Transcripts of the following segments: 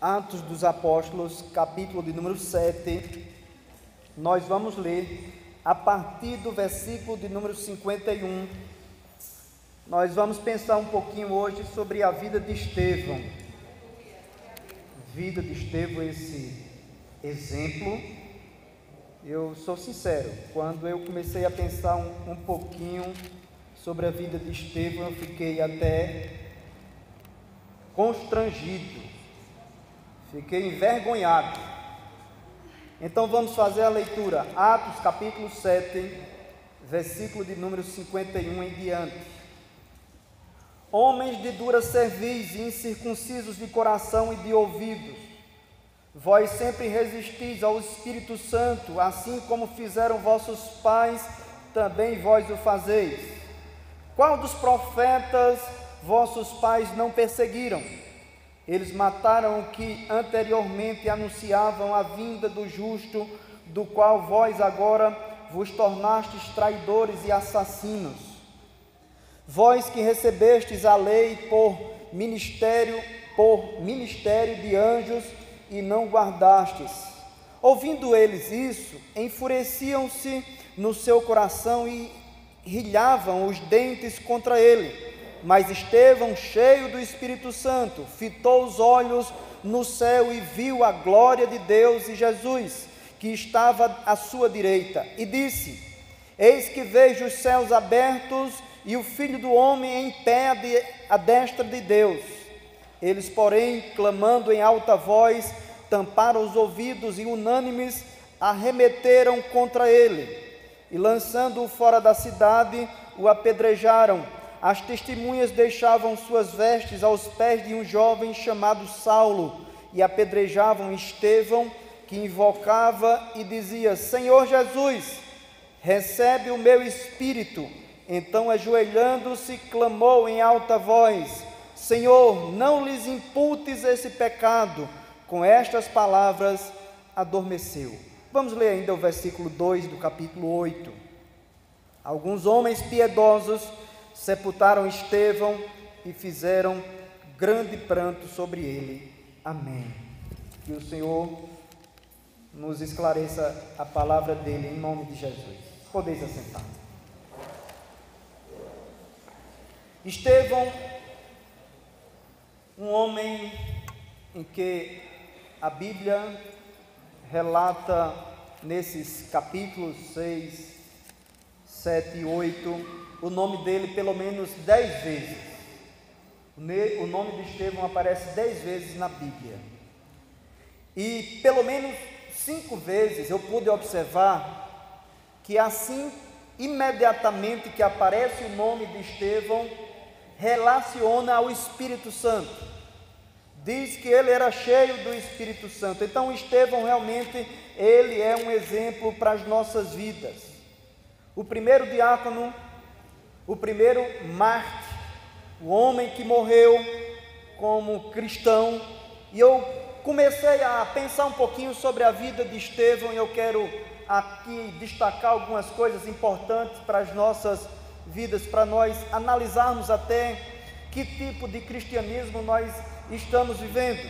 Atos dos Apóstolos, capítulo de número 7, nós vamos ler a partir do versículo de número 51. Nós vamos pensar um pouquinho hoje sobre a vida de Estevão. Vida de Estevão, esse exemplo. Eu sou sincero, quando eu comecei a pensar um pouquinho sobre a vida de Estevão, eu fiquei até constrangido. Fiquei envergonhado. Então vamos fazer a leitura. Atos capítulo 7, versículo de número 51 em diante. Homens de dura cerviz e incircuncisos de coração e de ouvidos, vós sempre resistis ao Espírito Santo, assim como fizeram vossos pais, também vós o fazeis. Qual dos profetas vossos pais não perseguiram? Eles mataram o que anteriormente anunciavam a vinda do justo, do qual vós agora vos tornastes traidores e assassinos. Vós que recebestes a lei por ministério de anjos e não guardastes. Ouvindo eles isso, enfureciam-se no seu coração e rilhavam os dentes contra ele. Mas Estevão, cheio do Espírito Santo, fitou os olhos no céu e viu a glória de Deus e Jesus, que estava à sua direita, e disse: Eis que vejo os céus abertos e o Filho do Homem em pé à destra de Deus. Eles, porém, clamando em alta voz, tamparam os ouvidos e unânimes arremeteram contra ele, e lançando-o fora da cidade, o apedrejaram. As testemunhas deixavam suas vestes aos pés de um jovem chamado Saulo e apedrejavam Estevão, que invocava e dizia: Senhor Jesus, recebe o meu espírito. Então, ajoelhando-se, clamou em alta voz: Senhor, não lhes imputes esse pecado. Com estas palavras, adormeceu. Vamos ler ainda o versículo 2 do capítulo 8. Alguns homens piedosos sepultaram Estevão e fizeram grande pranto sobre ele. Amém. Que o Senhor nos esclareça a palavra dele, em nome de Jesus. Podeis assentar. Estevão, um homem em que a Bíblia relata nesses capítulos 6, 7 e 8, o nome dele pelo menos 10 vezes. O nome de Estevão aparece 10 vezes na Bíblia. E pelo menos 5 vezes eu pude observar que assim, imediatamente que aparece o nome de Estevão, relaciona ao Espírito Santo. Diz que ele era cheio do Espírito Santo. Então Estevão realmente, ele é um exemplo para as nossas vidas. O primeiro diácono, o primeiro mártir, o homem que morreu como cristão. E eu comecei a pensar um pouquinho sobre a vida de Estevão, e eu quero aqui destacar algumas coisas importantes para as nossas vidas, para nós analisarmos até que tipo de cristianismo nós estamos vivendo.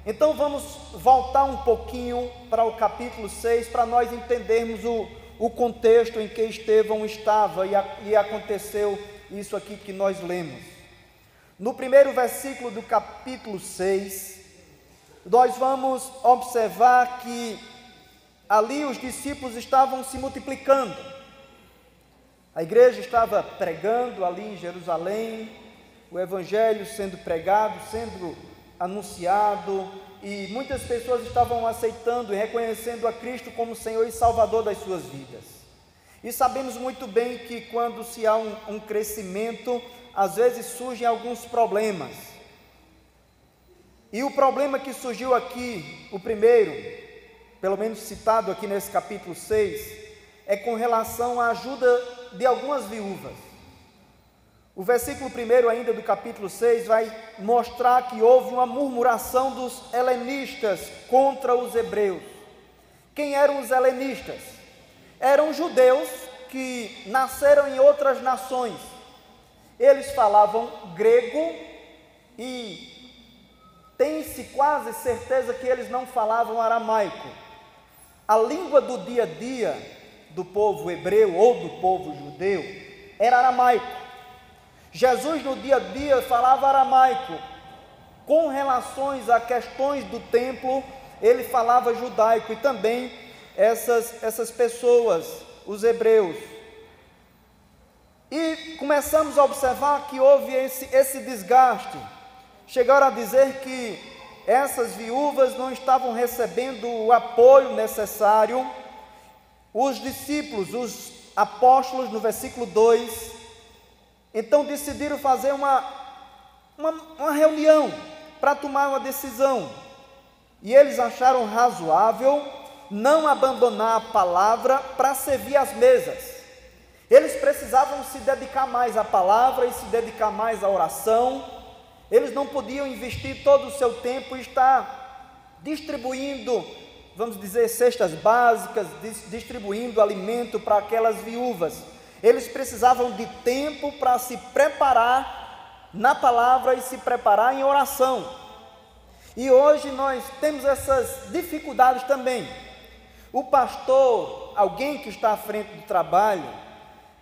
Então vamos voltar um pouquinho para o capítulo 6, para nós entendermos o contexto em que Estevão estava e aconteceu isso aqui que nós lemos. No primeiro versículo do capítulo 6, nós vamos observar que ali os discípulos estavam se multiplicando. A igreja estava pregando ali em Jerusalém, o evangelho sendo pregado, sendo anunciado, e muitas pessoas estavam aceitando e reconhecendo a Cristo como Senhor e Salvador das suas vidas. E sabemos muito bem que quando se há um crescimento, às vezes surgem alguns problemas. E o problema que surgiu aqui, o primeiro, pelo menos citado aqui nesse capítulo 6, é com relação à ajuda de algumas viúvas. O versículo 1 ainda do capítulo 6 vai mostrar que houve uma murmuração dos helenistas contra os hebreus. Quem eram os helenistas? Eram judeus que nasceram em outras nações. Eles falavam grego e tem-se quase certeza que eles não falavam aramaico. A língua do dia a dia do povo hebreu ou do povo judeu era aramaico. Jesus no dia a dia falava aramaico. Com relações a questões do templo, ele falava judaico, e também essas pessoas, os hebreus. E começamos a observar que houve esse desgaste. Chegaram a dizer que essas viúvas não estavam recebendo o apoio necessário. Os discípulos, os apóstolos, no versículo 2, então decidiram fazer uma reunião para tomar uma decisão. E eles acharam razoável não abandonar a palavra para servir às mesas. Eles precisavam se dedicar mais à palavra e se dedicar mais à oração. Eles não podiam investir todo o seu tempo e estar distribuindo, vamos dizer, cestas básicas, distribuindo alimento para aquelas viúvas. Eles precisavam de tempo para se preparar na palavra e se preparar em oração. E hoje nós temos essas dificuldades também. O pastor, alguém que está à frente do trabalho,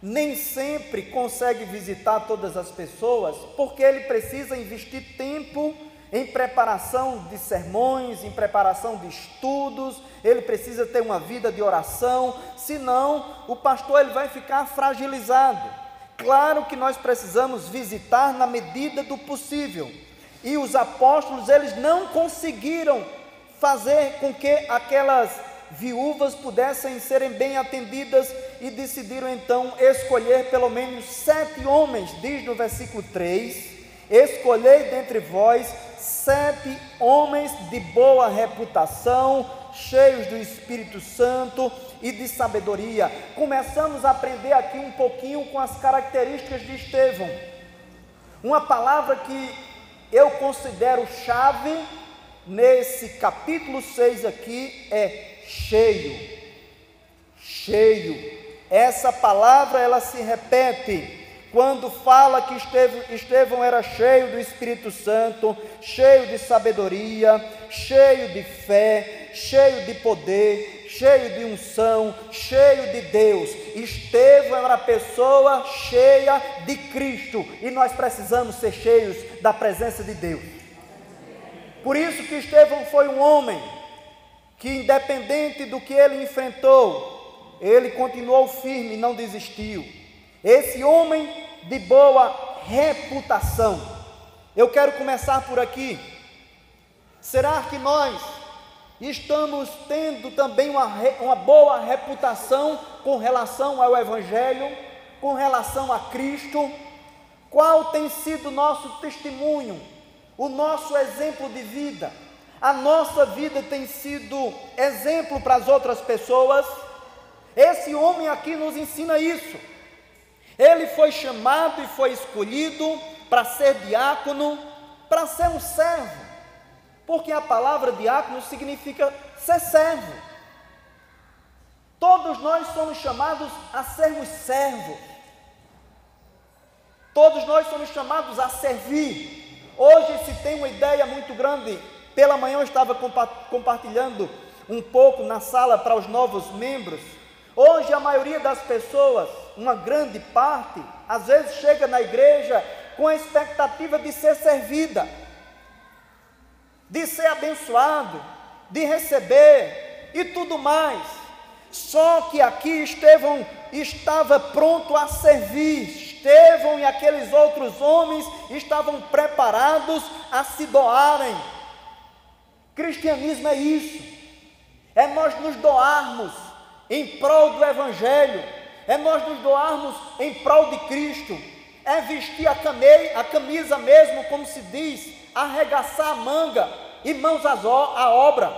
nem sempre consegue visitar todas as pessoas, porque ele precisa investir tempo em preparação de sermões, em preparação de estudos, ele precisa ter uma vida de oração, senão o pastor ele vai ficar fragilizado. Claro que nós precisamos visitar na medida do possível, e os apóstolos eles não conseguiram fazer com que aquelas viúvas pudessem serem bem atendidas, e decidiram então escolher pelo menos 7 homens, diz no versículo 3, escolhei dentre vós 7 homens de boa reputação, cheios do Espírito Santo e de sabedoria. Começamos a aprender aqui um pouquinho com as características de Estevão. Uma palavra que eu considero chave nesse capítulo 6 aqui é cheio. Cheio. Essa palavra ela se repete quando fala que Estevão era cheio do Espírito Santo, cheio de sabedoria, cheio de fé, cheio de poder, cheio de unção, cheio de Deus. Estevão era uma pessoa cheia de Cristo, e nós precisamos ser cheios da presença de Deus. Por isso que Estevão foi um homem que, independente do que ele enfrentou, ele continuou firme e não desistiu. Esse homem de boa reputação. Eu quero começar por aqui. Será que nós estamos tendo também uma boa reputação com relação ao Evangelho, com relação a Cristo? Qual tem sido o nosso testemunho, o nosso exemplo de vida? A nossa vida tem sido exemplo para as outras pessoas? Esse homem aqui nos ensina isso. Ele foi chamado e foi escolhido para ser diácono, para ser um servo, porque a palavra diácono significa ser servo. Todos nós somos chamados a sermos servos, todos nós somos chamados a servir. Hoje se tem uma ideia muito grande. Pela manhã eu estava compartilhando um pouco na sala para os novos membros. Hoje a maioria das pessoas, uma grande parte, às vezes chega na igreja com a expectativa de ser servida, de ser abençoado, de receber e tudo mais. Só que aqui Estevão estava pronto a servir. Estevão e aqueles outros homens estavam preparados a se doarem. Cristianismo é isso, é nós nos doarmos em prol do Evangelho, é nós nos doarmos em prol de Cristo, é vestir a camisa mesmo, como se diz, arregaçar a manga e mãos à obra.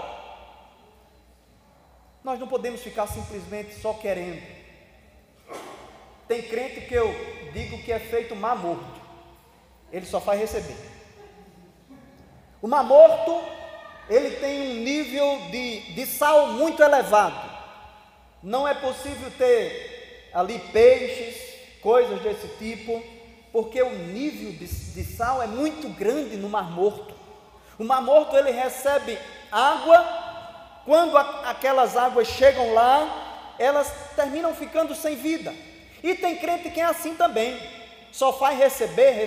Nós não podemos ficar simplesmente só querendo. Tem crente que eu digo que é feito mar morto, ele só faz receber. O mar morto, ele tem um nível de sal muito elevado. Não é possível ter ali peixes, coisas desse tipo, porque o nível de sal é muito grande no Mar Morto. O Mar Morto, ele recebe água, quando aquelas águas chegam lá, elas terminam ficando sem vida. E tem crente que é assim também, só faz receber,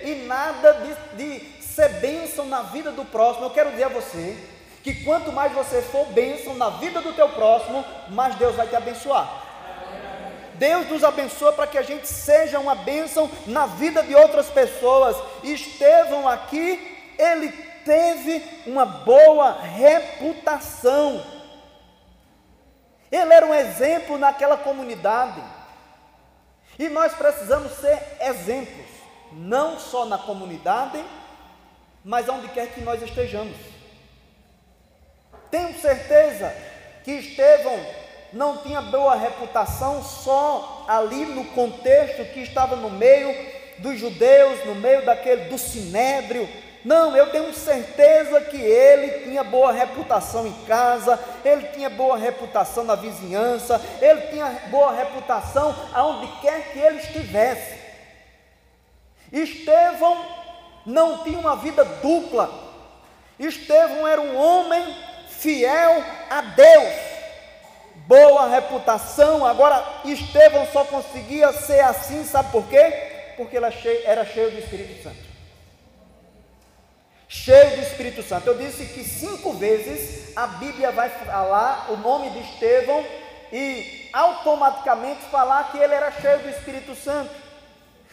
e nada de ser bênção na vida do próximo. Eu quero dizer a você, que quanto mais você for bênção na vida do teu próximo, mais Deus vai te abençoar. Deus nos abençoa para que a gente seja uma bênção na vida de outras pessoas. Estevão aqui, ele teve uma boa reputação. Ele era um exemplo naquela comunidade. E nós precisamos ser exemplos, não só na comunidade, mas onde quer que nós estejamos. Tenho certeza que Estevão não tinha boa reputação só ali no contexto que estava no meio dos judeus, no meio do sinédrio. Não, eu tenho certeza que ele tinha boa reputação em casa, ele tinha boa reputação na vizinhança, ele tinha boa reputação aonde quer que ele estivesse. Estevão não tinha uma vida dupla. Estevão era um homem fiel a Deus, boa reputação. Agora, Estevão só conseguia ser assim, sabe por quê? Porque ele era cheio do Espírito Santo. Cheio do Espírito Santo. Eu disse que 5 vezes a Bíblia vai falar o nome de Estevão e automaticamente falar que ele era cheio do Espírito Santo.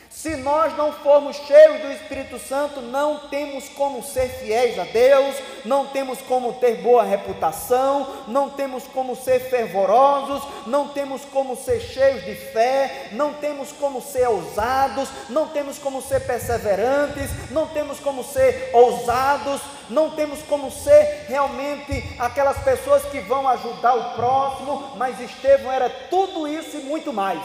Se nós não formos cheios do Espírito Santo, não temos como ser fiéis a Deus, não temos como ter boa reputação, não temos como ser fervorosos, não temos como ser cheios de fé, não temos como ser ousados, não temos como ser perseverantes, não temos como ser ousados, não temos como ser realmente aquelas pessoas que vão ajudar o próximo. Mas Estevão era tudo isso e muito mais.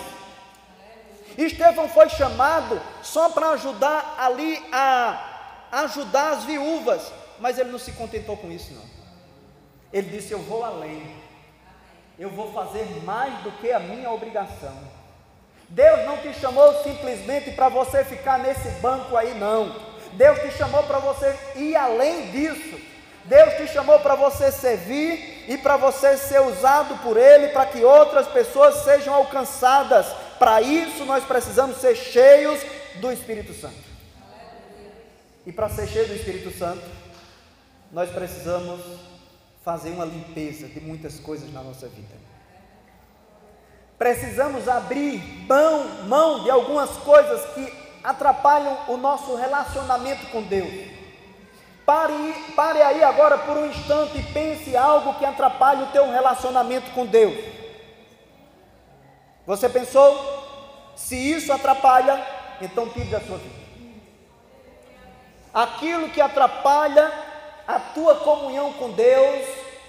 Estevão foi chamado só para ajudar ali a ajudar as viúvas, mas ele não se contentou com isso não. Ele disse: eu vou além, eu vou fazer mais do que a minha obrigação. Deus não te chamou simplesmente para você ficar nesse banco aí não. Deus te chamou para você ir além disso. Deus te chamou para você servir e para você ser usado por Ele, para que outras pessoas sejam alcançadas. Para isso nós precisamos ser cheios do Espírito Santo. E para ser cheio do Espírito Santo, nós precisamos fazer uma limpeza de muitas coisas na nossa vida. Precisamos abrir mão de algumas coisas que atrapalham o nosso relacionamento com Deus. Pare aí agora por um instante e pense em algo que atrapalha o teu relacionamento com Deus. Você pensou? Se isso atrapalha, então tire da sua vida. Aquilo que atrapalha a tua comunhão com Deus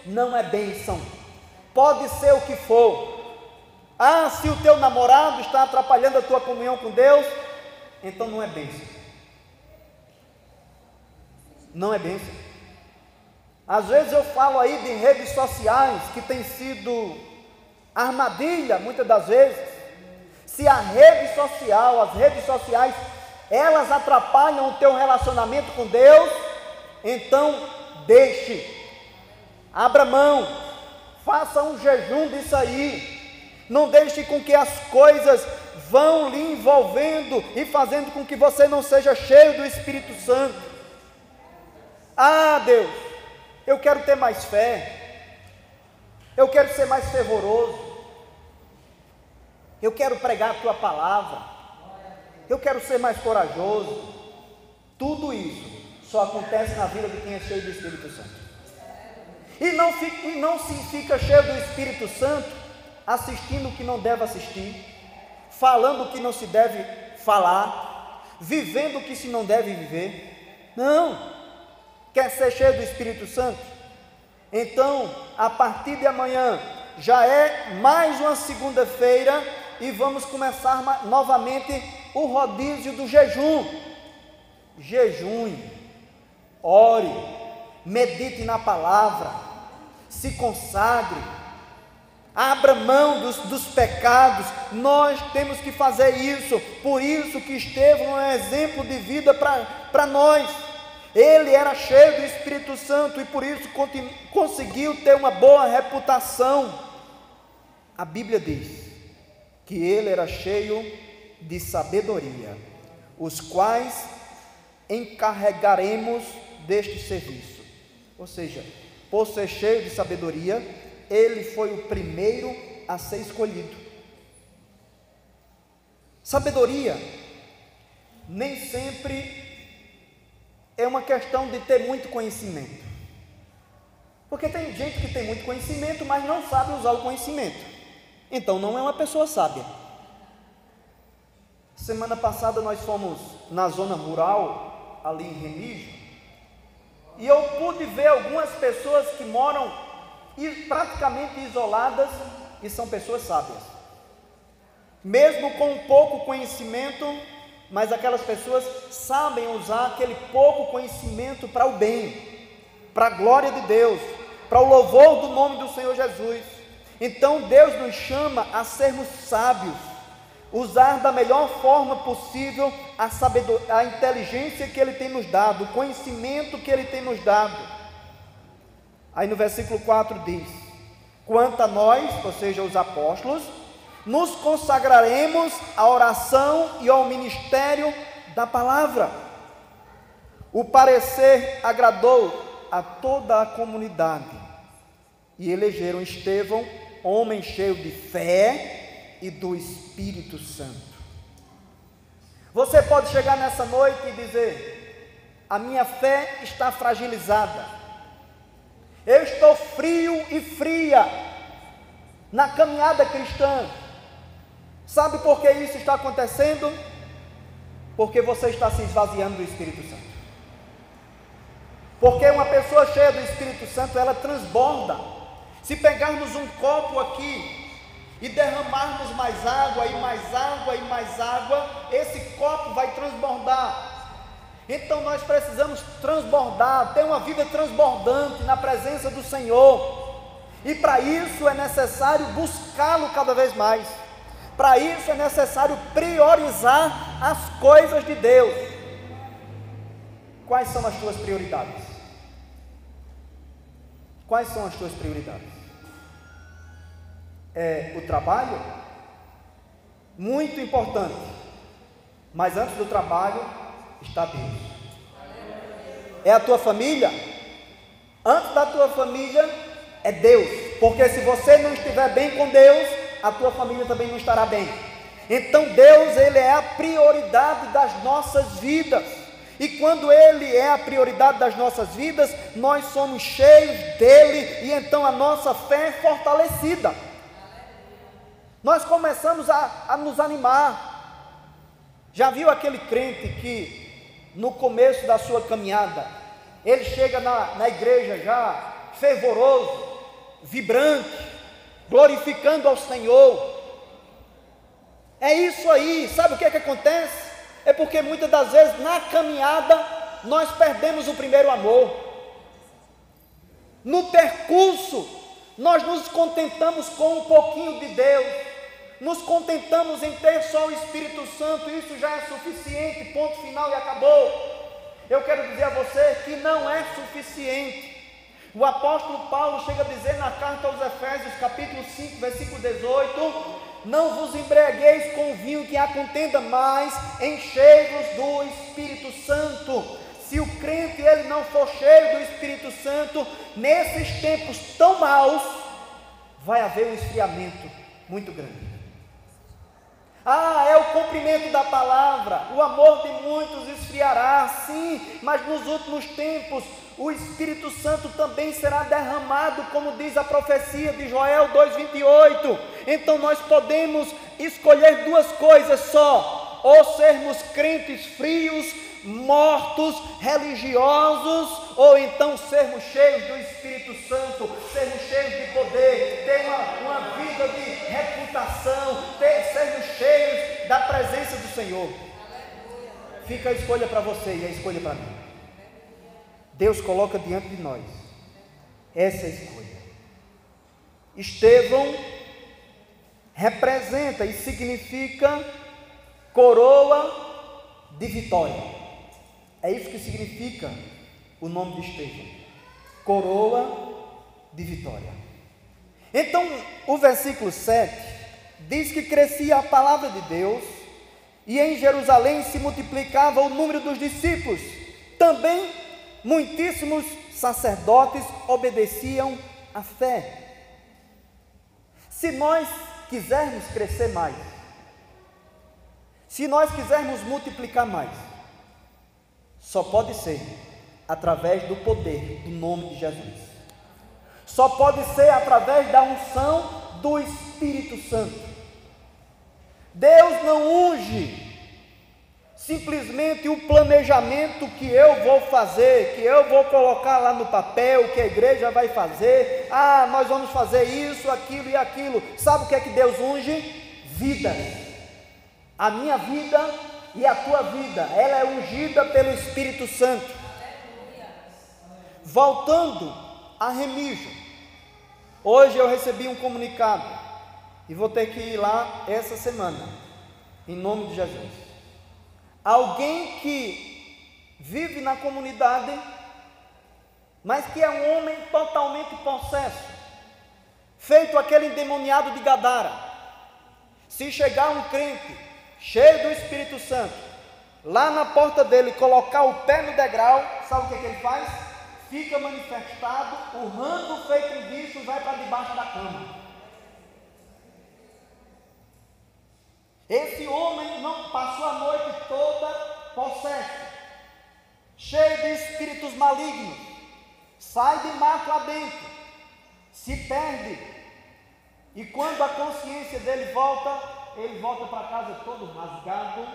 não é bênção. Pode ser o que for. Se o teu namorado está atrapalhando a tua comunhão com Deus, então não é bênção. Não é bênção. Às vezes eu falo aí de redes sociais que tem sido armadilha, muitas das vezes. Se as redes sociais, elas atrapalham o teu relacionamento com Deus, então deixe, abra mão, faça um jejum disso aí. Não deixe com que as coisas vão lhe envolvendo e fazendo com que você não seja cheio do Espírito Santo. Deus, eu quero ter mais fé, eu quero ser mais fervoroso, eu quero pregar a tua palavra, eu quero ser mais corajoso. Tudo isso só acontece na vida de quem é cheio do Espírito Santo. E não se fica cheio do Espírito Santo assistindo o que não deve assistir, falando o que não se deve falar, vivendo o que se não deve viver. Não. Quer ser cheio do Espírito Santo? Então, a partir de amanhã, já é mais uma segunda-feira e vamos começar novamente o rodízio do jejum. Jejue, ore, medite na palavra, se consagre, abra mão dos pecados. Nós temos que fazer isso. Por isso que Estevão é um exemplo de vida para nós. Ele era cheio do Espírito Santo e por isso conseguiu ter uma boa reputação. A Bíblia diz que ele era cheio de sabedoria, os quais encarregaremos deste serviço. Ou seja, por ser cheio de sabedoria, ele foi o primeiro a ser escolhido. Sabedoria nem sempre é uma questão de ter muito conhecimento, porque tem gente que tem muito conhecimento, mas não sabe usar o conhecimento, então não é uma pessoa sábia. Semana passada nós fomos na zona rural, ali em Remígio, e eu pude ver algumas pessoas que moram praticamente isoladas e são pessoas sábias, mesmo com pouco conhecimento, mas aquelas pessoas sabem usar aquele pouco conhecimento para o bem, para a glória de Deus, para o louvor do nome do Senhor Jesus. Então Deus nos chama a sermos sábios, usar da melhor forma possível a inteligência que Ele tem nos dado, o conhecimento que Ele tem nos dado. Aí no versículo 4 diz: quanto a nós, ou seja, os apóstolos, nos consagraremos à oração e ao ministério da palavra. O parecer agradou a toda a comunidade e elegeram Estevão, homem cheio de fé e do Espírito Santo. Você pode chegar nessa noite e dizer: a minha fé está fragilizada, eu estou frio e fria na caminhada cristã. Sabe por que isso está acontecendo? Porque você está se esvaziando do Espírito Santo. Porque uma pessoa cheia do Espírito Santo, ela transborda. Se pegarmos um copo aqui e derramarmos mais água, e mais água, e mais água, esse copo vai transbordar. Então nós precisamos transbordar, ter uma vida transbordante na presença do Senhor. E para isso é necessário buscá-lo cada vez mais. Para isso é necessário priorizar as coisas de Deus. Quais são as tuas prioridades? Quais são as tuas prioridades? É o trabalho? Muito importante. Mas antes do trabalho está Deus. É a tua família? Antes da tua família é Deus. Porque se você não estiver bem com Deus, a tua família também não estará bem. Então Deus, Ele é a prioridade das nossas vidas. E quando Ele é a prioridade das nossas vidas, nós somos cheios dEle, e então a nossa fé é fortalecida. Nós começamos a nos animar. Já viu aquele crente que no começo da sua caminhada, ele chega na igreja já fervoroso, vibrante, glorificando ao Senhor? É isso aí. Sabe o que é que acontece? É porque muitas das vezes na caminhada nós perdemos o primeiro amor. No percurso nós nos contentamos com um pouquinho de Deus, nos contentamos em ter só o Espírito Santo, e isso já é suficiente, ponto final e acabou. Eu quero dizer a você que não é suficiente. O apóstolo Paulo chega a dizer na carta aos Efésios, capítulo 5, versículo 18: não vos embriagueis com o vinho que há contenda, mas enchei-vos do Espírito Santo. Se o crente ele não for cheio do Espírito Santo, nesses tempos tão maus, vai haver um esfriamento muito grande. É o cumprimento da palavra, o amor de muitos esfriará, sim, mas nos últimos tempos o Espírito Santo também será derramado, como diz a profecia de Joel 2,28. Então nós podemos escolher duas coisas só: ou sermos crentes frios, mortos, religiosos, ou então sermos cheios do Espírito Santo, sermos cheios de poder, ter uma vida de reputação, sermos cheios da presença do Senhor. Fica a escolha para você e a escolha para mim. Deus coloca diante de nós essa escolha. Estevão representa e significa coroa de vitória. É isso que significa o nome de Estevão, coroa de vitória. Então, o versículo 7 diz que crescia a palavra de Deus e em Jerusalém se multiplicava o número dos discípulos. Também muitíssimos sacerdotes obedeciam à fé. Se nós quisermos crescer mais, se nós quisermos multiplicar mais, só pode ser através do poder do nome de Jesus. Só pode ser através da unção do Espírito Santo. Deus não unge simplesmente o planejamento que eu vou fazer, que eu vou colocar lá no papel, que a igreja vai fazer. Nós vamos fazer isso, aquilo e aquilo. Sabe o que é que Deus unge? Vida. A minha vida e a tua vida, ela é ungida pelo Espírito Santo. Voltando a Remígio, hoje eu recebi um comunicado e vou ter que ir lá essa semana, em nome de Jesus. Alguém que vive na comunidade, mas que é um homem totalmente possesso, feito aquele endemoniado de Gadara. Se chegar um crente cheio do Espírito Santo, lá na porta dele, colocar o pé no degrau, sabe o que ele faz? Fica manifestado, o rando feito um bicho vai para debaixo da cama. Esse homem não passou a noite toda possesso, cheio de espíritos malignos, sai de mato adentro, se perde, e quando a consciência dele volta, ele volta para casa todo rasgado,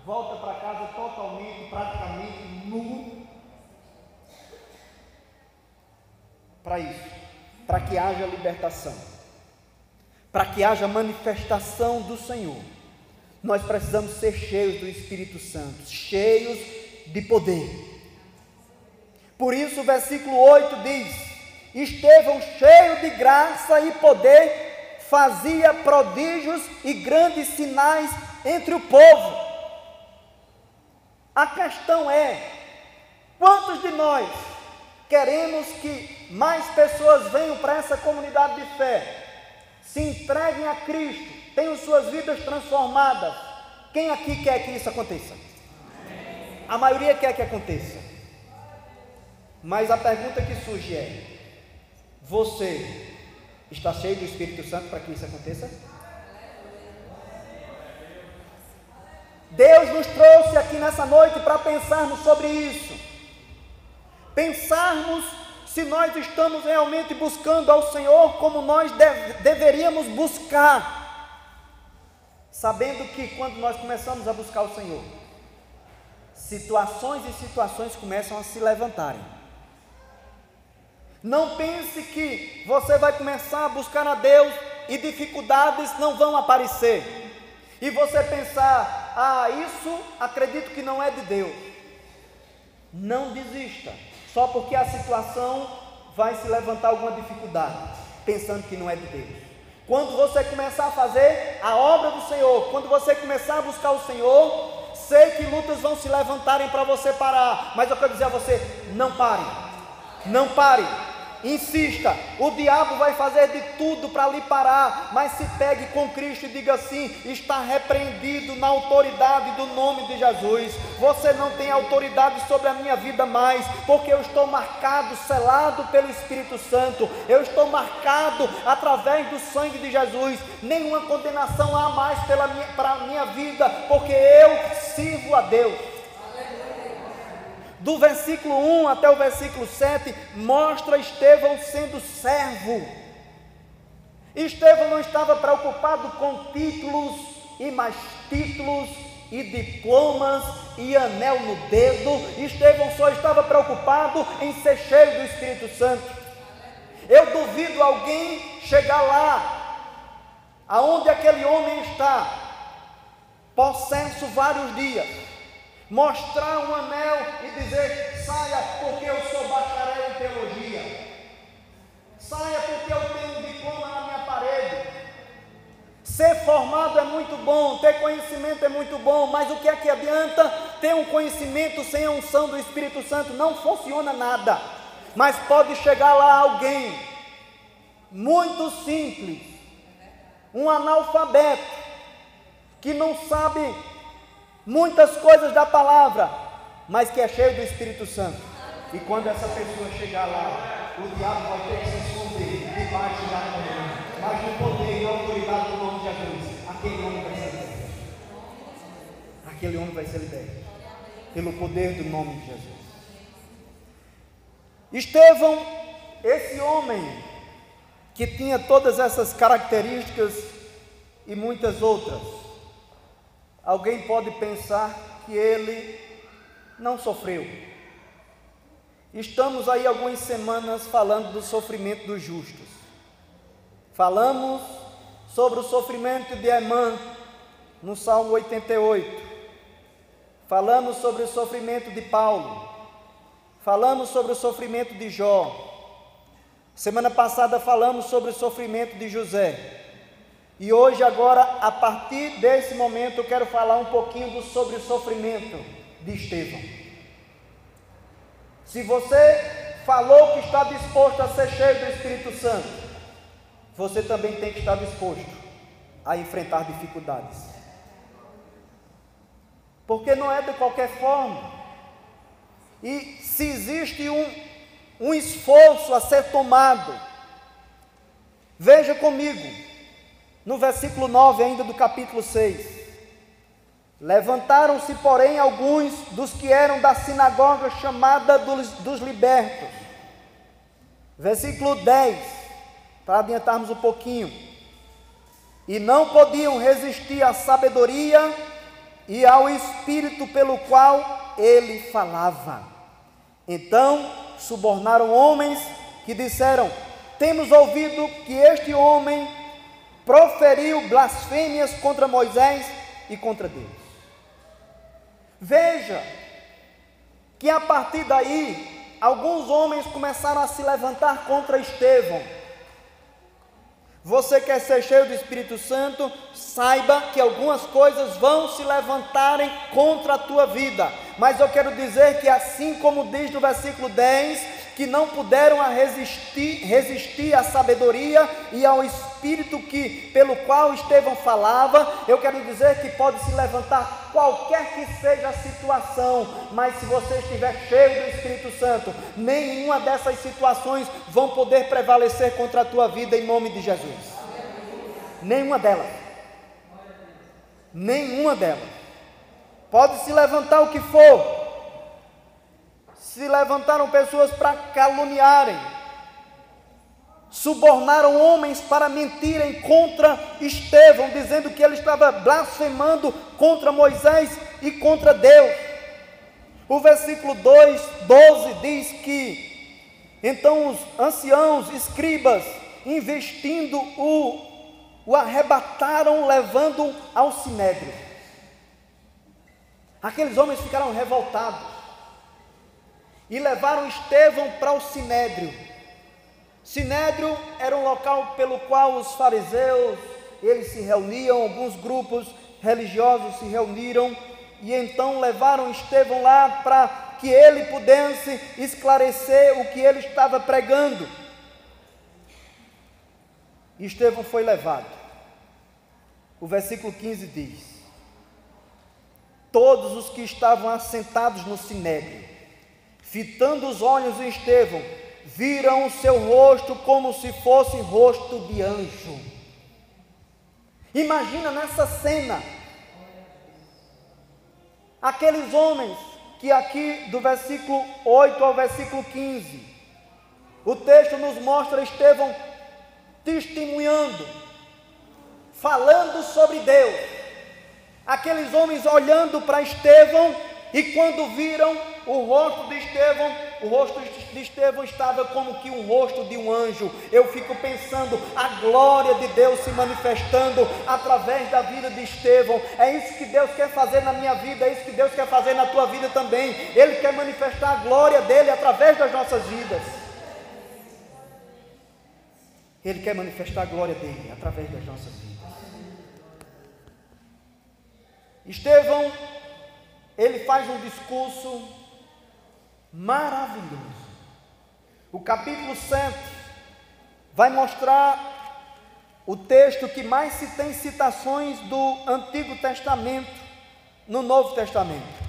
volta para casa totalmente, praticamente nu. Para isso, para que haja libertação, para que haja manifestação do Senhor, nós precisamos ser cheios do Espírito Santo, cheios de poder. Por isso o versículo 8 diz: Estevão, cheio de graça e poder, fazia prodígios e grandes sinais entre o povo. A questão é, quantos de nós queremos que mais pessoas venham para essa comunidade de fé, se entreguem a Cristo, tenham suas vidas transformadas? Quem aqui quer que isso aconteça? A maioria quer que aconteça. Mas a pergunta que surge é: você está cheio do Espírito Santo para que isso aconteça? Deus nos trouxe aqui nessa noite para pensarmos sobre isso. Pensarmos se nós estamos realmente buscando ao Senhor como nós deveríamos buscar. Sabendo que quando nós começamos a buscar o Senhor, situações e situações começam a se levantarem. Não pense que você vai começar a buscar a Deus e dificuldades não vão aparecer. E você pensar, isso acredito que não é de Deus. Não desista, só porque a situação vai se levantar alguma dificuldade, pensando que não é de Deus. Quando você começar a fazer a obra do Senhor, quando você começar a buscar o Senhor, sei que lutas vão se levantarem para você parar, mas eu quero dizer a você: não pare, não pare, insista. O diabo vai fazer de tudo para lhe parar, mas se pegue com Cristo e diga assim: está repreendido na autoridade do nome de Jesus. Você não tem autoridade sobre a minha vida mais, porque eu estou marcado, selado pelo Espírito Santo, eu estou marcado através do sangue de Jesus. Nenhuma condenação há mais para a minha vida, porque eu sirvo a Deus. Do versículo 1 até o versículo 7, mostra Estevão sendo servo. Estevão não estava preocupado com títulos e mais títulos e diplomas e anel no dedo. Estevão só estava preocupado em ser cheio do Espírito Santo. Eu duvido alguém chegar lá, aonde aquele homem está, possesso vários dias, mostrar um anel e dizer: saia porque eu sou bacharel em teologia, saia porque eu tenho um diploma na minha parede. Se bom, ter conhecimento é muito bom, mas o que é que adianta ter um conhecimento sem a unção do Espírito Santo? Não funciona nada. Mas pode chegar lá alguém muito simples, um analfabeto, que não sabe muitas coisas da palavra, mas que é cheio do Espírito Santo. E quando essa pessoa chegar lá, o diabo vai ter que se esconder debaixo da coluna, mas no poder e autoridade do nome de Jesus, aquele homem vai ser liberto. Aquele homem vai ser liberto pelo poder do nome de Jesus. Estevão, esse homem que tinha todas essas características e muitas outras, alguém pode pensar que ele não sofreu. Estamos aí algumas semanas falando do sofrimento dos justos. Falamos sobre o sofrimento de Emã no Salmo 88. Falamos sobre o sofrimento de Paulo. Falamos sobre o sofrimento de Jó. Semana passada falamos sobre o sofrimento de José. E hoje, agora, a partir desse momento, eu quero falar um pouquinho sobre o sofrimento de Estevão. Se você falou que está disposto a ser cheio do Espírito Santo, você também tem que estar disposto a enfrentar dificuldades. Porque não é de qualquer forma. E se existe um esforço a ser tomado, veja comigo, no versículo 9 ainda do capítulo 6. Levantaram-se, porém, alguns dos que eram da sinagoga chamada dos libertos. Versículo 10, para adiantarmos um pouquinho. E não podiam resistir à sabedoria e ao espírito pelo qual ele falava. Então subornaram homens que disseram: temos ouvido que este homem proferiu blasfêmias contra Moisés e contra Deus. Veja que a partir daí, alguns homens começaram a se levantar contra Estevão. Você quer ser cheio do Espírito Santo? Saiba que algumas coisas vão se levantarem contra a tua vida. Mas eu quero dizer que, assim como diz no versículo 10, que não puderam resistir à sabedoria e ao espírito pelo qual Estevão falava, eu quero dizer que pode se levantar qualquer que seja a situação, mas se você estiver cheio do Espírito Santo, nenhuma dessas situações vão poder prevalecer contra a tua vida em nome de Jesus. Nenhuma delas. Nenhuma delas. Pode se levantar o que for. Se levantaram pessoas para caluniarem, subornaram homens para mentirem contra Estevão, dizendo que ele estava blasfemando contra Moisés e contra Deus. O versículo 12 diz que então os anciãos, escribas, investindo o arrebataram, levando-o ao sinédrio. Aqueles homens ficaram revoltados e levaram Estevão para o sinédrio. Sinédrio era um local pelo qual os fariseus, eles se reuniam, alguns grupos religiosos se reuniram, e então levaram Estevão lá para que ele pudesse esclarecer o que ele estava pregando. Estevão foi levado. O versículo 15 diz: todos os que estavam assentados no sinédrio, fitando os olhos em Estevão, viram o seu rosto como se fosse rosto de anjo. Imagina nessa cena, aqueles homens que aqui do versículo 8 ao versículo 15, o texto nos mostra Estevão testemunhando, falando sobre Deus. Aqueles homens olhando para Estevão, e quando viram o rosto de Estevão estava como que um rosto de um anjo. Eu fico pensando, a glória de Deus se manifestando através da vida de Estevão. É isso que Deus quer fazer na minha vida, é isso que Deus quer fazer na tua vida também. Ele quer manifestar a glória dele através das nossas vidas. Ele quer manifestar a glória dele através das nossas vidas. Estevão, ele faz um discurso maravilhoso. O capítulo 7 vai mostrar o texto que mais se tem citações do Antigo Testamento no Novo Testamento.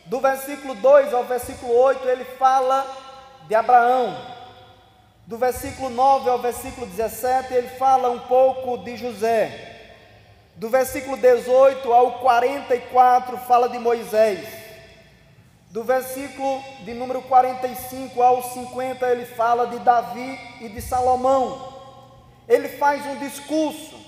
Do versículo 2 ao versículo 8, ele fala de Abraão. Do versículo 9 ao versículo 17, ele fala um pouco de José. Do versículo 18 ao 44, fala de Moisés. Do versículo de número 45 ao 50, ele fala de Davi e de Salomão. Ele faz um discurso,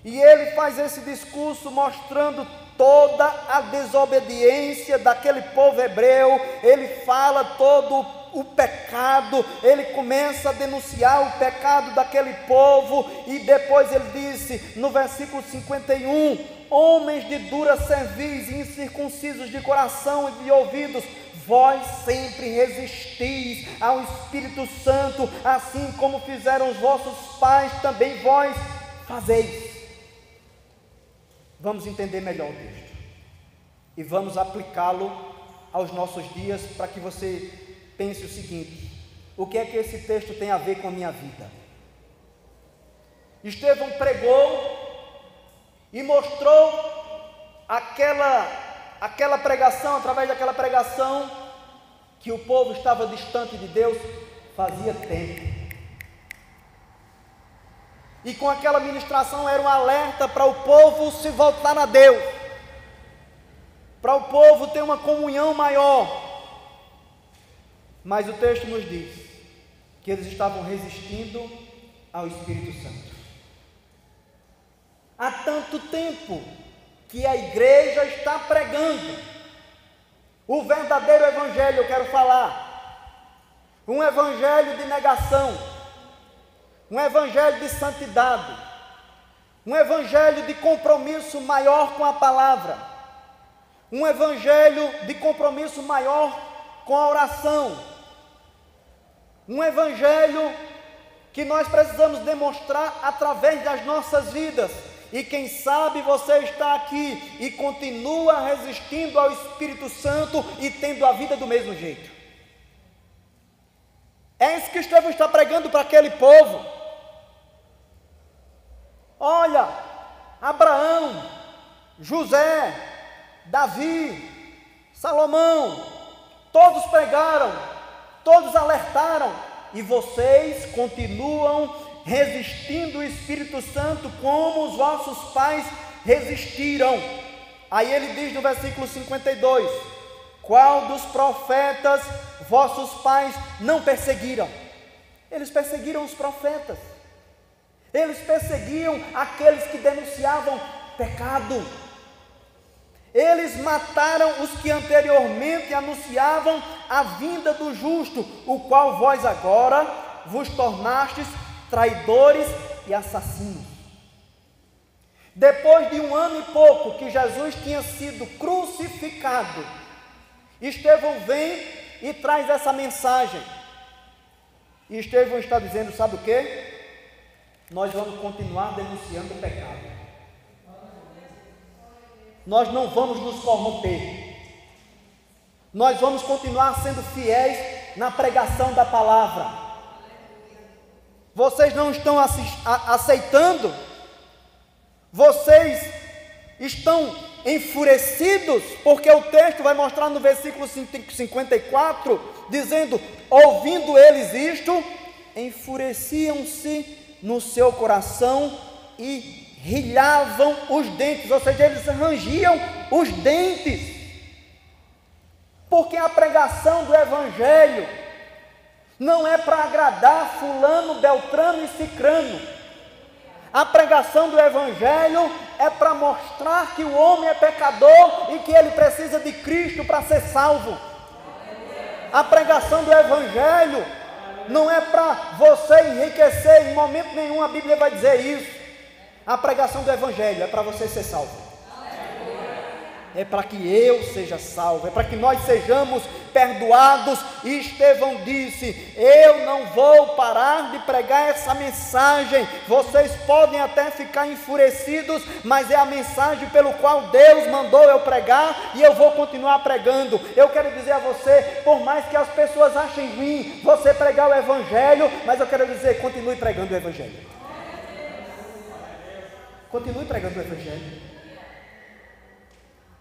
e ele faz esse discurso mostrando toda a desobediência daquele povo hebreu. Ele fala todo o pecado, ele começa a denunciar o pecado daquele povo, e depois ele disse no versículo 51, homens de dura cerviz e incircuncisos de coração e de ouvidos, vós sempre resistis ao Espírito Santo, assim como fizeram os vossos pais, também vós fazeis. Vamos entender melhor o texto e vamos aplicá-lo aos nossos dias, para que você pense o seguinte: o que é que esse texto tem a ver com a minha vida? Estevão pregou e mostrou aquela pregação, através daquela pregação, que o povo estava distante de Deus fazia tempo. E com aquela ministração era um alerta para o povo se voltar a Deus, para o povo ter uma comunhão maior. Mas o texto nos diz que eles estavam resistindo ao Espírito Santo. Há tanto tempo que a igreja está pregando o verdadeiro evangelho, eu quero falar, um evangelho de negação, um evangelho de santidade, um evangelho de compromisso maior com a palavra, um evangelho de compromisso maior com a oração, um evangelho que nós precisamos demonstrar através das nossas vidas. E quem sabe você está aqui e continua resistindo ao Espírito Santo e tendo a vida do mesmo jeito. É isso que Estevão está pregando para aquele povo. Olha, Abraão, José, Davi, Salomão, todos pregaram, todos alertaram, e vocês continuam resistindo o Espírito Santo como os vossos pais resistiram. Aí ele diz no versículo 52, qual dos profetas vossos pais não perseguiram? Eles perseguiram os profetas, eles perseguiam aqueles que denunciavam pecado, eles mataram os que anteriormente anunciavam a vinda do justo, o qual vós agora vos tornastes traidores e assassinos. Depois de 1 ano e pouco que Jesus tinha sido crucificado, Estevão vem e traz essa mensagem. E Estevão está dizendo, sabe o que? Nós vamos continuar denunciando o pecado. Nós não vamos nos corromper. Nós vamos continuar sendo fiéis na pregação da palavra. Vocês não estão aceitando? Vocês estão enfurecidos? Porque o texto vai mostrar no versículo 54, dizendo, ouvindo eles isto, enfureciam-se no seu coração e rilhavam os dentes, ou seja, eles rangiam os dentes, porque a pregação do Evangelho não é para agradar fulano, beltrano e cicrano. A pregação do Evangelho é para mostrar que o homem é pecador e que ele precisa de Cristo para ser salvo. A pregação do Evangelho não é para você enriquecer, em momento nenhum a Bíblia vai dizer isso. A pregação do Evangelho é para você ser salvo. É para que eu seja salvo, é para que nós sejamos perdoados. E Estevão disse: eu não vou parar de pregar essa mensagem. Vocês podem até ficar enfurecidos, mas é a mensagem pelo qual Deus mandou eu pregar, e eu vou continuar pregando. Eu quero dizer a você, por mais que as pessoas achem ruim você pregar o Evangelho, mas eu quero dizer, continue pregando o Evangelho. Continue pregando o Evangelho.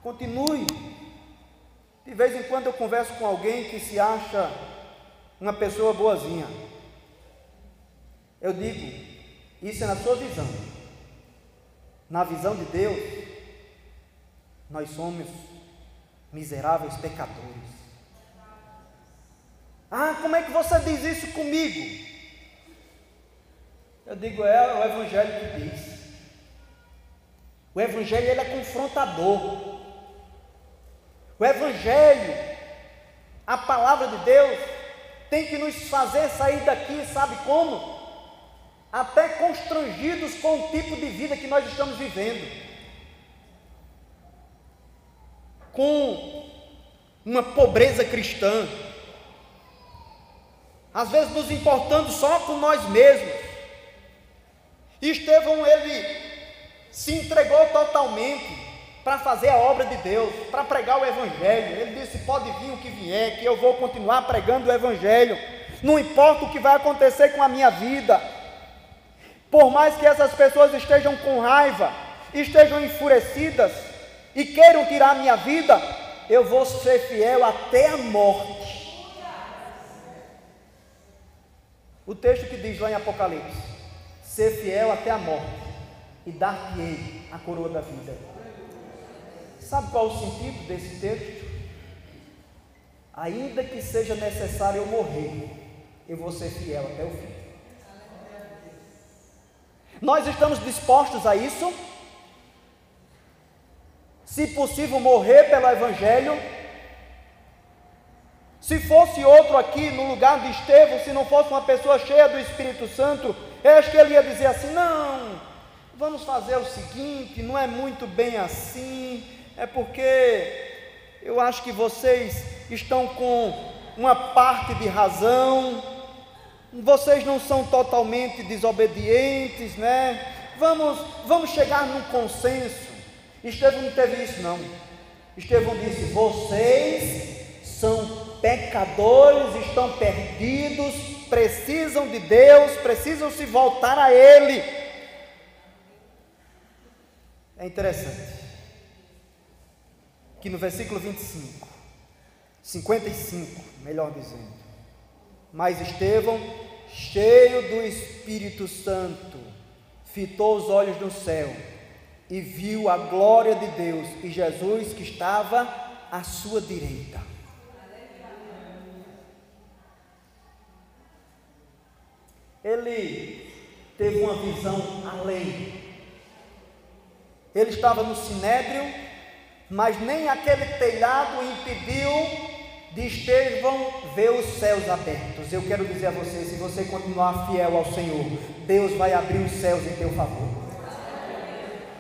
Continue. De vez em quando eu converso com alguém que se acha uma pessoa boazinha. Eu digo, isso é na sua visão. Na visão de Deus, nós somos miseráveis pecadores. Ah, como é que você diz isso comigo? Eu digo, é o Evangelho que diz. O Evangelho, ele é confrontador. O Evangelho, a palavra de Deus, tem que nos fazer sair daqui, sabe como? Até constrangidos com o tipo de vida que nós estamos vivendo, com uma pobreza cristã, às vezes nos importando só com nós mesmos. Estevão, ele se entregou totalmente para fazer a obra de Deus, para pregar o Evangelho. Ele disse: pode vir o que vier, que eu vou continuar pregando o Evangelho, não importa o que vai acontecer com a minha vida, por mais que essas pessoas estejam com raiva, estejam enfurecidas e queiram tirar a minha vida, eu vou ser fiel até a morte. O texto que diz lá em Apocalipse: ser fiel até a morte, e dar-te-ei a coroa da vida. Sabe qual é o sentido desse texto? Ainda que seja necessário eu morrer, eu vou ser fiel até o fim. Nós estamos dispostos a isso? Se possível, morrer pelo Evangelho. Se fosse outro aqui no lugar de Estevão, se não fosse uma pessoa cheia do Espírito Santo, eu acho que ele ia dizer assim: não, vamos fazer o seguinte, não é muito bem assim, é porque eu acho que vocês estão com uma parte de razão, vocês não são totalmente desobedientes, né? Vamos chegar num consenso. Estevão não teve isso, não. Estevão disse: vocês são pecadores, estão perdidos, precisam de Deus, precisam se voltar a Ele. É interessante que no versículo 55, melhor dizendo: mas Estevão, cheio do Espírito Santo, fitou os olhos no céu e viu a glória de Deus e Jesus que estava à sua direita. Ele teve uma visão além. Ele estava no Sinédrio, mas nem aquele telhado impediu de Estevão ver os céus abertos. Eu quero dizer a você, se você continuar fiel ao Senhor, Deus vai abrir os céus em teu favor.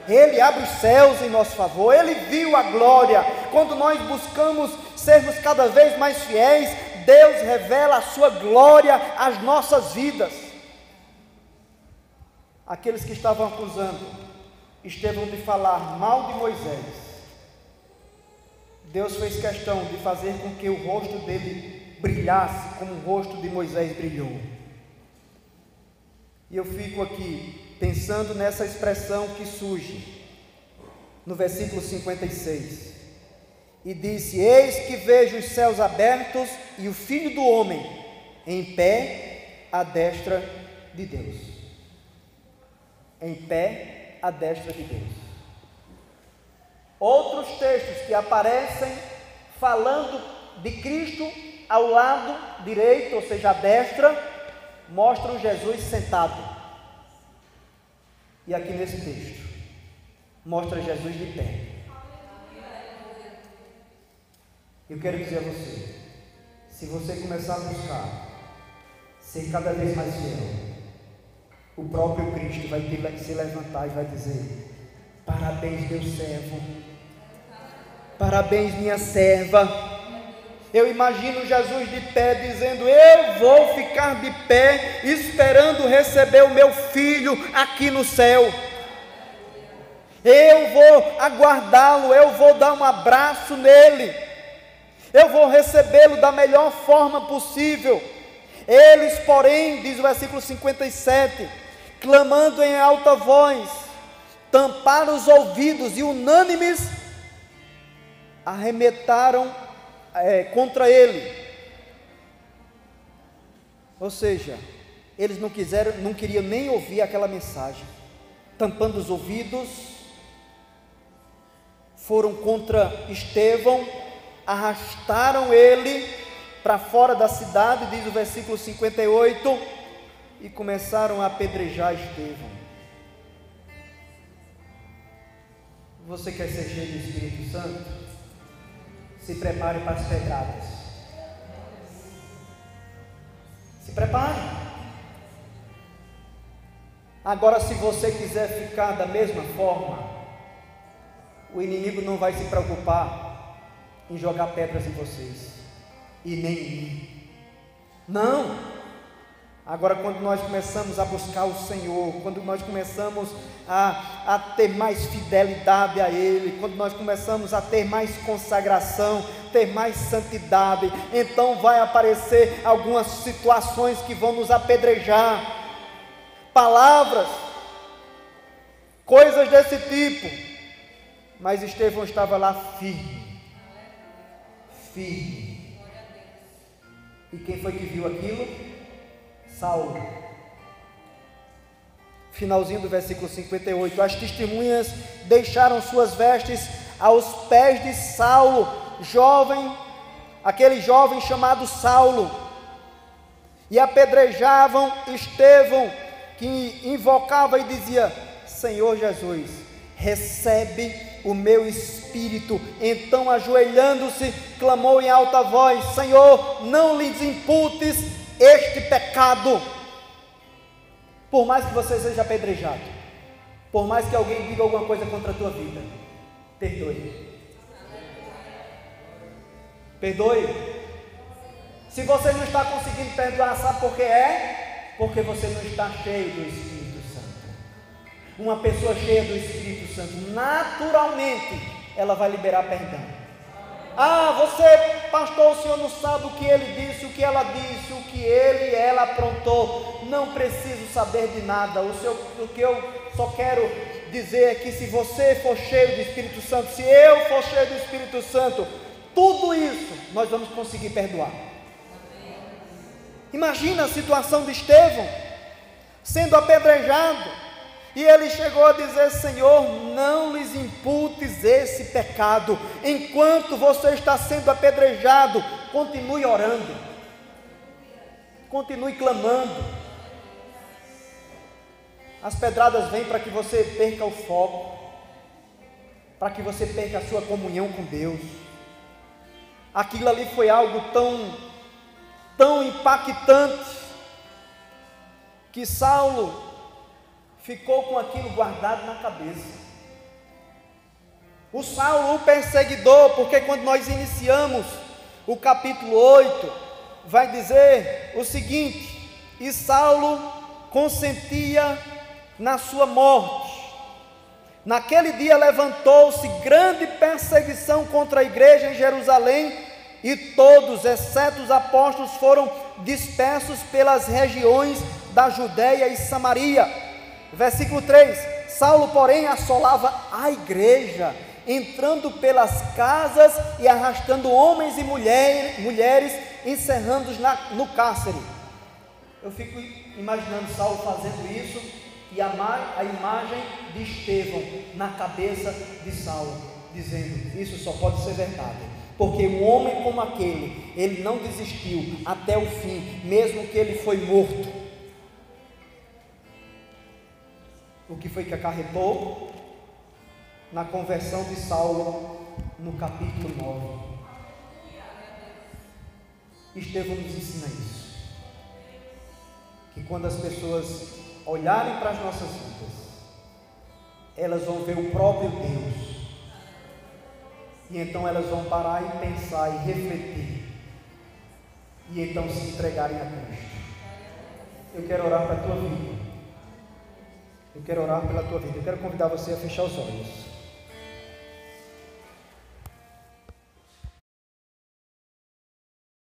Ele abre os céus em nosso favor. Ele viu a glória. Quando nós buscamos sermos cada vez mais fiéis, Deus revela a sua glória às nossas vidas. Aqueles que estavam acusando Estevão de falar mal de Moisés, Deus fez questão de fazer com que o rosto dele brilhasse como o rosto de Moisés brilhou. E eu fico aqui pensando nessa expressão que surge no versículo 56. E disse: eis que vejo os céus abertos e o Filho do Homem em pé à destra de Deus. Em pé à destra de Deus. Outros textos que aparecem falando de Cristo ao lado direito, ou seja, à destra, mostram Jesus sentado. E aqui nesse texto mostra Jesus de pé. Eu quero dizer a você, se você começar a buscar ser cada vez mais fiel, o próprio Cristo vai se levantar e vai dizer: parabéns, meu servo, parabéns, minha serva, Eu imagino Jesus de pé dizendo: eu vou ficar de pé esperando receber o meu filho aqui no céu. Eu vou aguardá-lo, eu vou dar um abraço nele, eu vou recebê-lo da melhor forma possível. Eles, porém, diz o versículo 57, clamando em alta voz, tamparam os ouvidos e unânimes arremetaram contra ele. Ou seja, eles não queriam nem ouvir aquela mensagem, tampando os ouvidos, foram contra Estevão, arrastaram ele para fora da cidade, diz o versículo 58, e começaram a apedrejar Estevão. Você quer ser cheio do Espírito Santo? Se prepare para as pedradas. Se prepare. Agora, se você quiser ficar da mesma forma, o inimigo não vai se preocupar em jogar pedras em vocês, e nem em mim. Não. Agora, quando nós começamos a buscar o Senhor, quando nós começamos a ter mais fidelidade a Ele, quando nós começamos a ter mais consagração, ter mais santidade, então vai aparecer algumas situações que vão nos apedrejar, palavras, coisas desse tipo. Mas Estevão estava lá firme. E quem foi que viu aquilo? Saulo. Finalzinho do versículo 58. As testemunhas deixaram suas vestes aos pés de Saulo, aquele jovem chamado Saulo, e apedrejavam Estevão, que invocava e dizia: Senhor Jesus, recebe o meu espírito. Então, ajoelhando-se, clamou em alta voz: Senhor, não lhes imputes este pecado. Por mais que você seja apedrejado, por mais que alguém diga alguma coisa contra a tua vida, perdoe. Se você não está conseguindo perdoar, sabe por quê? Porque você não está cheio do Espírito Santo. Uma pessoa cheia do Espírito Santo, naturalmente, ela vai liberar perdão. Você, pastor, o senhor não sabe o que ele disse, o que ela disse, o que ele e ela aprontou. Não preciso saber de nada. O que eu só quero dizer é que se você for cheio do Espírito Santo, se eu for cheio do Espírito Santo, tudo isso nós vamos conseguir perdoar. Imagina a situação de Estevão, sendo apedrejado. E ele chegou a dizer: Senhor, não lhes imputes esse pecado. Enquanto você está sendo apedrejado, continue orando, continue clamando. As pedradas vêm para que você perca o foco, para que você perca a sua comunhão com Deus. Aquilo ali foi algo tão impactante, que Saulo ficou com aquilo guardado na cabeça. O Saulo, o perseguidor, porque quando nós iniciamos o capítulo 8, vai dizer o seguinte: e Saulo consentia na sua morte. Naquele dia levantou-se grande perseguição contra a igreja em Jerusalém, e todos, exceto os apóstolos, foram dispersos pelas regiões da Judéia e Samaria. Versículo 3: Saulo, porém, assolava a igreja, entrando pelas casas e arrastando homens e mulheres, encerrando-os no cárcere. Eu fico imaginando Saulo fazendo isso, e a imagem de Estevão na cabeça de Saulo, dizendo: isso só pode ser verdade, porque um homem como aquele, ele não desistiu até o fim, mesmo que ele foi morto. O que foi que acarretou na conversão de Saulo no capítulo 9. Estevão nos ensina isso, que quando as pessoas olharem para as nossas vidas, elas vão ver o próprio Deus, e então elas vão parar e pensar e refletir: e então se entregarem a Cristo. Eu quero orar para a tua vida. Eu quero orar pela tua vida. Eu quero convidar você a fechar os olhos.